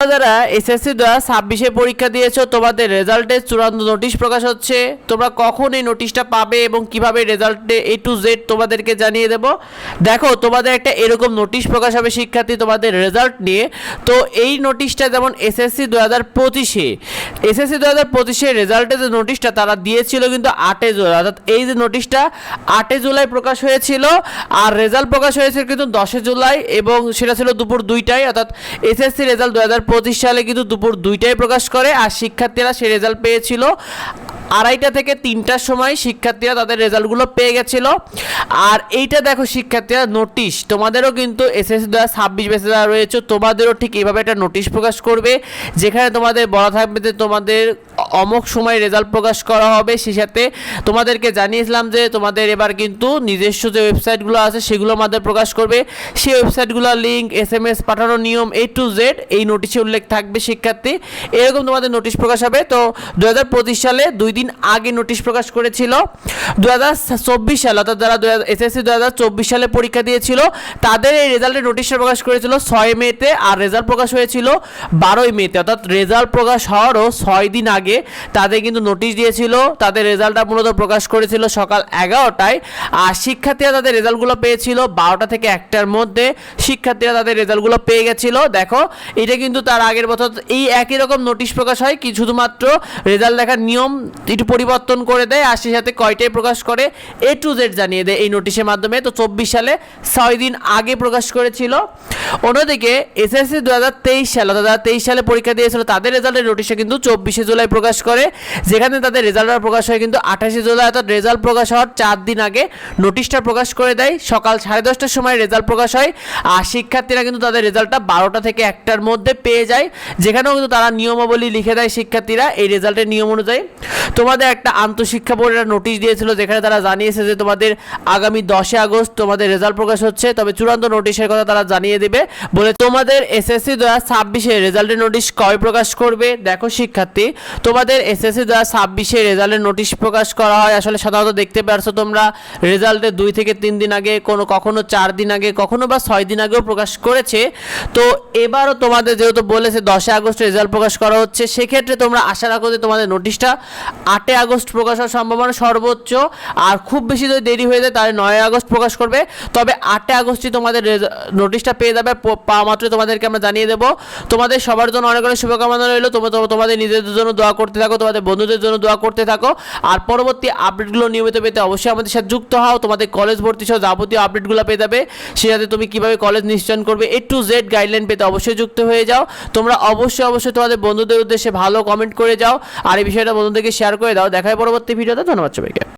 যারা এসএসসি 2026 পরীক্ষা দিয়েছো তোমাদের রেজাল্টের চূড়ান্ত নোটিশ প্রকাশ হচ্ছে। তোমরা কখন এই নোটিশটা পাবে এবং কিভাবে রেজাল্টে A to Z তোমাদেরকে জানিয়ে দেব। দেখো তোমাদের একটা এরকম নোটিশ প্রকাশ হবে শিক্ষার্থী তোমাদের রেজাল্ট নিয়ে। তো এই নোটিশটা যেমন এসএসসি 2025 রেজাল্টের যে নোটিশটা তারা দিয়েছিল কিন্তু 8 জুলাই, অর্থাৎ এই যে নোটিশটা 8 জুলাই প্রকাশ হয়েছিল আর রেজাল্ট প্রকাশ হয়েছিল কিন্তু 10 জুলাই এবং সেটা ছিল দুপুর 2টায়, অর্থাৎ এসএসসি রেজাল্ট 2025 সালে কিন্তু দুপুর 2টায় প্রকাশ করে আর শিক্ষার্থীরা সেই রেজাল্ট পেয়েছিল 2:30 থেকে 3টার সময় শিক্ষার্থীরা তাদের রেজাল্টগুলো পেয়ে গেছিল। আর এইটা দেখো শিক্ষার্থীরা নোটিশ তোমাদেরও কিন্তু এসএসসি 2026 বেসে যারা রয়েছে তোমাদেরও ঠিক এইভাবে একটা নোটিশ প্রকাশ করবে যেখানে তোমাদের বলা থাকবে যে তোমাদের অমুক সময় রেজাল্ট প্রকাশ করা হবে। সেই সাথে তোমাদেরকে জানিয়েছিলাম যে তোমাদের এবার কিন্তু নিজস্ব যে ওয়েবসাইটগুলো আছে সেগুলোর মাধ্যমে প্রকাশ করবে। সেই ওয়েবসাইটগুলোর লিঙ্ক, SMS পাঠানোর নিয়ম A to Z এই নোটিশে উল্লেখ থাকবে শিক্ষার্থী। এরকম তোমাদের নোটিশ প্রকাশ হবে। তো 2025 সালে 2 দিন আগে নোটিশ প্রকাশ করেছিল। 2024 সালে অর্থাৎ যারা এসএসসি 2024 সালে পরীক্ষা দিয়েছিল তাদের এই রেজাল্টের নোটিশটা প্রকাশ করেছিল 6 মেতে আর রেজাল্ট প্রকাশ হয়েছিল 12 মেতে, অর্থাৎ রেজাল্ট প্রকাশ হওয়ারও 6 দিন আগে তাদের কিন্তু নোটিশ দিয়েছিল। তাদের রেজাল্টটা মূলত প্রকাশ করেছিল সকাল 11টায় আর শিক্ষার্থীরা তাদের রেজাল্টগুলো পেয়েছিল 12টা থেকে 1টার মধ্যে। শিক্ষার্থীরা তাদের রেজাল্টগুলো পেয়ে গেছিল। দেখো এটা কিন্তু তার আগের বছর এই একই রকম নোটিশ প্রকাশ হয় কি শুধুমাত্র রেজাল্ট দেখার নিয়ম একটু পরিবর্তন করে দেয় আর সেই সাথে কয়টায় প্রকাশ করে A to Z জানিয়ে দেয় এই নোটিশের মাধ্যমে। তো 24 সালে 6 দিন আগে প্রকাশ করেছিল। অন্যদিকে এসএসসি 2023 সালে অর্থাৎ 2023 সালে পরীক্ষা দিয়েছিল তাদের রেজাল্টের নোটিশে কিন্তু 24 জুলাই প্রকাশ করে, যেখানে তাদের রেজাল্টটা প্রকাশ হয় কিন্তু 28 জুলাই, অর্থাৎ রেজাল্ট প্রকাশ হওয়ার 4 দিন আগে নোটিশটা প্রকাশ করে দেয়। সকাল 10:30টার সময় রেজাল্ট প্রকাশ হয় আর শিক্ষার্থীরা কিন্তু তাদের রেজাল্টটা 12টা থেকে 1টার মধ্যে পেয়ে যায়, যেখানেও কিন্তু তারা নিয়মাবলী লিখে দেয় শিক্ষার্থীরা এই রেজাল্টের নিয়ম অনুযায়ী। তোমাদের একটা আন্তঃশিক্ষা বোর্ডের নোটিশ দিয়েছিল যেখানে তারা জানিয়েছে যে তোমাদের আগামী 10 আগস্ট তোমাদের রেজাল্ট প্রকাশ হচ্ছে, তবে চূড়ান্ত নোটিশের কথা তারা জানিয়ে দেবে বলে তোমাদের এসএসসি 2026 রেজাল্টের নোটিশ কবে প্রকাশ করবে। দেখো শিক্ষার্থী তোমাদের এসএসসি 2026 রেজাল্টের নোটিশ প্রকাশ করা হয় আসলে সাধারণত দেখতে পারছো তোমরা রেজাল্টের 2 থেকে 3 দিন আগে, কখনো 4 দিন আগে, কখনো বা 6 দিন আগেও প্রকাশ করেছে। তো এবারও তোমাদের যেহেতু বলেছে 10 আগস্ট রেজাল্ট প্রকাশ করা হচ্ছে, সেক্ষেত্রে তোমরা আশা রাখো যে তোমাদের নোটিশটা 8 আগস্ট প্রকাশ হওয়ার সম্ভাবনা সর্বোচ্চ, আর খুব বেশি যদি দেরি হয়ে যায় তাহলে 9 আগস্ট প্রকাশ করবে। তবে 8 আগস্টই তোমাদের নোটিশটা পেয়ে যাবে, পাওয়া মাত্র তোমাদেরকে আমরা জানিয়ে দেবো। তোমাদের সবার জন্য অনেক অনেক শুভকামনা রইল। তোমাদের নিজেদের জন্য দোয়া করতে থাকো, তোমাদের বন্ধুদের জন্য দোয়া করতে থাকো আর পরবর্তী আপডেটগুলো নিয়মিত পেতে অবশ্যই আমাদের সাথে যুক্ত হও। তোমাদের কলেজ ভর্তি সহ যাবতীয় আপডেটগুলো পেয়ে যাবে, সেই সাথে তুমি কীভাবে কলেজ নিশ্চয়ন করবে A to Z গাইডলাইন পেতে অবশ্যই যুক্ত হয়ে যাও। তোমরা অবশ্যই তোমাদের বন্ধুদের উদ্দেশ্যে ভালো কমেন্ট করে যাও আর এই বিষয়টা বন্ধুদেরকে শেয়ার করে দাও। দেখা হয় পরবর্তী ভিডিওতে। ধন্যবাদ সবাইকে।